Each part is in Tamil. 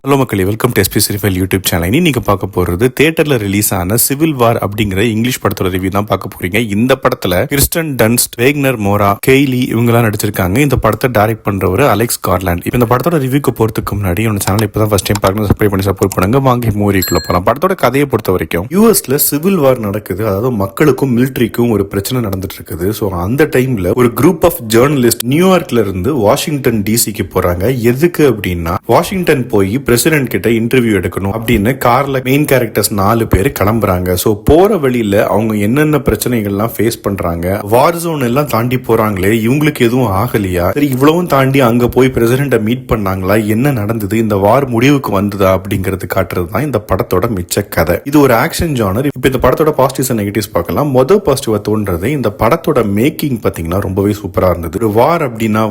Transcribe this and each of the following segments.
ஹலோ மக்களே, வெல்கம் டு எஸ்பி சிரிஃபைல் யூடியூப் சேனல். நீங்க பார்க்க போறது தியேட்டர்ல ரிலீஸ் ஆன சிவில் வார் அப்படிங்கிற இங்கிலீஷ் படத்தோட ரிவ்யூ தான் பார்க்க போறீங்க. இந்த படத்துல கிறிஸ்டன் டன்ஸ்ட், வேக்னர் மோரா, கெய்லி இவங்கெல்லாம் நடிச்சிருக்காங்க. இந்த படத்தை டைரக்ட் பண்றவர் அலெக்ஸ் கார்லாண்ட். இப்போ இந்த படத்தோட ரிவ்யூக்கு போறதுக்கு முன்னாடி நம்ம சேனல் இப்பதான் ஃபர்ஸ்ட் டைம் பார்க்கணும், சப்ஸ்கிரைப் பண்ணி சப்போர்ட் பண்ணுங்க. வாங்கி மூவிக்குள்ள போலாம். படத்தோட கதையை பொறுத்த வரைக்கும் யூஎஸ்ல சிவில் வார் நடக்குது. அதாவது மக்களுக்கும் மிலிட்டரிக்கும் ஒரு பிரச்சனை நடந்துட்டு இருக்குது. ஸோ அந்த டைம்ல ஒரு குரூப் ஆஃப் ஜேர்னலிஸ்ட் நியூயார்க்ல இருந்து வாஷிங்டன் டிசிக்கு போறாங்க. எதுக்கு அப்படின்னா வாஷிங்டன் போய் பிரசிடென்ட் கிட்ட இன்டர்வியூ எடுக்கணும் அப்படின்னு கார்ல மெயின் கேரக்டர்ஸ் 4 பேர் கிளம்புறாங்க. சோ போற வழியில அவங்க என்னென்ன பிரச்சனைகள்லாம் ஃபேஸ் பண்றாங்க, வார் ஜோன் எல்லாம் தாண்டி போறாங்களே, இவங்களுக்கு எதுவும் ஆகலையா, சரி இவ்வளவும் தாண்டி அங்க போய் பிரசிடென்ட மீட் பண்ணாங்களா, என்ன நடந்தது, இந்த வார் முடிவுக்கு வந்ததா அப்படிங்கறது காட்டுறது தான் இந்த படத்தோட மிச்ச கதை. இது ஒரு ஆக்ஷன் ஜானர். இப்ப இந்த படத்தோட பாசிட்டிவ்ஸ் அண்ட் நெகட்டிவ்ஸ் பார்க்கலாம். மொதல் பாசிட்டிவா தோன்றது இந்த படத்தோட மேக்கிங் பாத்தீங்கன்னா ரொம்பவே சூப்பரா இருந்தது. ஒரு வார் அப்படின்னா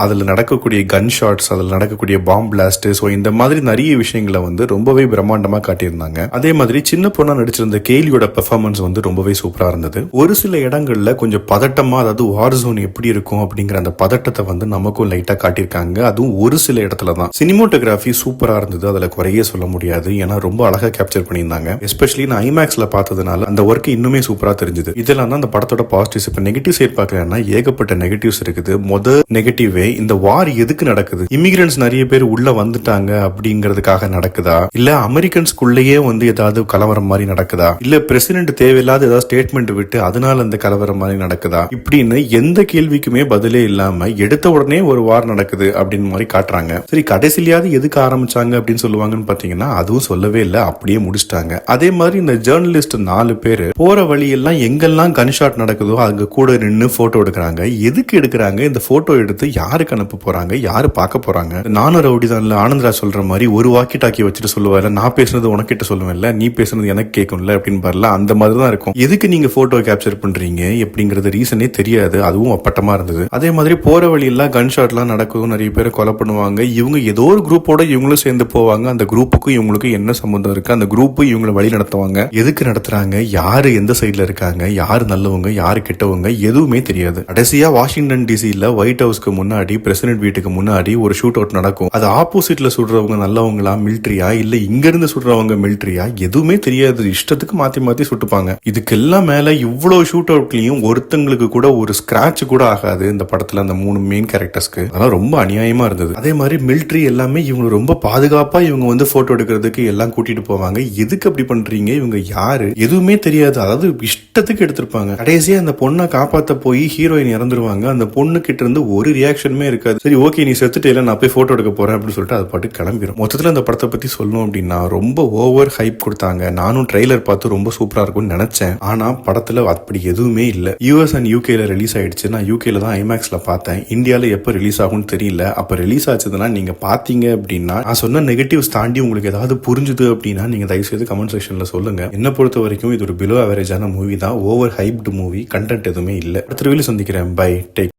அதுல நடக்கக்கூடிய கன் ஷாட்ஸ், அதுல நடக்கக்கூடிய பாம் பிளாஸ்ட், சோ இந்த மாதிரி நிறைய விஷயங்களை ரொம்பவே பிரம்மாண்டமா காட்டியிருந்தாங்க. அதே மாதிரி சின்ன பொண்ணா நடிச்சிருந்த கேலியோட பெர்ஃபார்மன்ஸ் ரொம்பவே சூப்பரா இருந்தது. ஒரு சில இடங்கள்ல கொஞ்சம் பதட்டமா, அதாவது வார் ஜோன் எப்படி இருக்கும் அப்படிங்கிற அந்த பதட்டத்தை நமக்கும் லைட்டா காட்டியிருக்காங்க. அதுவும் ஒரு சில இடத்துல தான். சினிமோட்டோகிராஃபி சூப்பரா இருந்தது, அதுல குறையே சொல்ல முடியாது. ஏன்னா ரொம்ப அழகா கேப்சர் பண்ணியிருந்தாங்க. எஸ்பெஷலி நான் ஐமேக்ஸ்ல பார்த்ததுனால அந்த ஒர்க் இன்னுமே சூப்பரா தெரிஞ்சது. இதெல்லாம் தான் அந்த படத்தோட பாசிட்டிவ்ஸ். இப்ப நெகட்டிவ் சைட் பார்க்கலன்னா ஏகப்பட்ட நெகட்டிவ்ஸ் இருக்குது. முதல் நெகட்டிவே, இந்த வார் எதுக்கு நடக்குது, இமிகிரன்ஸ் நிறைய பேர் உள்ள வந்துட்டாங்க அப்படிங்கிறதுக்காக நடக்குதா, இல்ல அமெரிக்கன்ஸ்குள்ளேயே ஏதாவது கலவரம் மாதிரி நடக்குதா, இல்ல பிரசிடென்ட் தேவையில்லாத ஏதாவது ஸ்டேட்மெண்ட் விட்டு அதனால அந்த கலவரம் மாதிரி நடக்குதா, இப்படின்னு எந்த கேள்விக்குமே பதிலே இல்லாம எடுத்த உடனே ஒரு வார் நடக்குது அப்படின்னு மாதிரி காட்டுறாங்க. சரி கடைசியிலாவது எதுக்கு ஆரம்பிச்சாங்க அப்படின்னு சொல்லுவாங்கன்னு பாத்தீங்கன்னா அதுவும் சொல்லவே இல்லை, அப்படியே முடிச்சிட்டாங்க. அதே மாதிரி இந்த ஜேர்னலிஸ்ட் 4 பேர் போற வழியெல்லாம் எங்கெல்லாம் கன்ஷாட் நடக்குதோ அங்க கூட நின்று போட்டோ எடுக்கிறாங்க. எதுக்கு எடுக்கிறாங்க, இந்த போட்டோ எடுத்து யாருக்கு அனுப்ப போறாங்க, யாரு பார்க்க போறாங்க. நானும் ரவுடிதான் ஆனந்தராஜ் சொல்ற மாதிரி ஒரு வாக்கி டாக்கி வச்சுட்டு சொல்லுவாரு, நான் பேசுனது உனக்கிட்ட சொல்லுவேன்ல, நீ பேசுனது எனக்கு கேட்கும்ல அப்படின்னு பாருல, அந்த மாதிரி தான் இருக்கும். எதுக்கு நீங்க போட்டோ கேப்சர் பண்றீங்க அப்படிங்கறது ரீசனே தெரியாது. அதுவும் அப்பட்டமா இருந்தது. அதே மாதிரி போற வழியெல்லாம் கன் ஷாட் எல்லாம் நடக்கும், நிறைய பேர் கொலை பண்ணுவாங்க. இவங்க ஏதோ ஒரு குரூப்போட இவங்களும் சேர்ந்து போவாங்க. அந்த குரூப்புக்கும் இவங்களுக்கும் என்ன சம்பந்தம் இருக்கு, அந்த குரூப் இவங்களை வழி நடத்துவாங்க, எதுக்கு நடத்துறாங்க, யாரு எந்த சைட்ல இருக்காங்க, யாரு நல்லவங்க யாரு கெட்டவங்க எதுவுமே தெரியாது. கடைசியா வாஷிங்டன் டிசில ஒயிட் ஹவுஸ்க்கு முன்னாடி, பிரசிடென்ட் வீட்டுக்கு முன்னாடி ஒரு ஷூட் அவுட் நடக்கும். அது ஆப்போசிட்ல சுடுறவங்க நல்லவங்களா மிலிட்டரியா, இல்ல இங்க இருந்து சுடுறவங்க மிலிட்டரியா எதுவுமே தெரியாது. இஷ்டத்துக்கு மாத்தி மாத்தி சுட்டுப்பாங்க. இதுக்கெல்லாம் மேல இவ்வளவு ஷூட் அவுட்லயும் ஒருத்தங்களுக்கு கூட ஒரு ஸ்கிராட்ச் கூட ஆகாது இந்த படத்துல, அந்த 3 மெயின் கேரக்டர்ஸ்க்கு. அதெல்லாம் ரொம்ப அநியாயமா இருந்தது. அதே மாதிரி மிலிட்டரி எல்லாமே இவங்க ரொம்ப பாதுகாப்பா இவங்க போட்டோ எடுக்கிறதுக்கு எல்லாம் கூட்டிட்டு போவாங்க. எதுக்கு அப்படி பண்றீங்க, இவங்க யாரு எதுவுமே தெரியாது. அதாவது இஷ்டத்துக்கு எடுத்திருப்பாங்க. கடைசியா அந்த பொண்ணை காப்பாத்த போய் ஹீரோயின் இறந்துருவாங்க. அந்த பொண்ணு கிட்ட இருந்து ஒரு ரியாக்ஷனுமே இருக்காது. சரி ஓகே நீ செத்துட்டே, நான் போய் போட்டோ எடுக்க போறேன் அப்படின்னு சொல்லிட்டு அது பாட்டு கிளம்பிடும். மொத்தத்துல இந்த படத்தை பத்தி சொல்லணும் அப்படின்னா ரொம்ப ஓவர் ஹைப் கொடுத்தாங்க. நானும் ட்ரெய்லர் பார்த்து ரொம்ப சூப்பரா இருக்கும்னு நினைச்சேன். ஆனா படத்துல அப்படி எதுவுமே இல்ல. யூஎஸ் அண்ட் யூகேல ரிலீஸ் ஆயிடுச்சு. நான் யூகேல தான் ஐமேக்ஸ்ல பார்த்தேன். இந்தியால எப்ப ரிலீஸ் ஆகும்னு தெரியல. அப்ப ரிலீஸ் ஆச்சுதுன்னா நீங்க பாத்தீங்க அப்படின்னா, நான் சொன்ன நெகட்டிவ்ஸ் தாண்டி உங்களுக்கு ஏதாவது புரிஞ்சுது அப்படின்னா நீங்க தயவு செய்து கமெண்ட் செக்ஷன்ல சொல்லுங்க. என்ன பொறுத்த வரைக்கும் இது ஒரு பிலோ அவரேஜான மூவி தான். ஓவர் ஹைப்டு மூவி, கண்டென்ட் எதுவுமே இல்ல. அடுத்த ரிவ்யூல சந்திக்கிறேன். By, take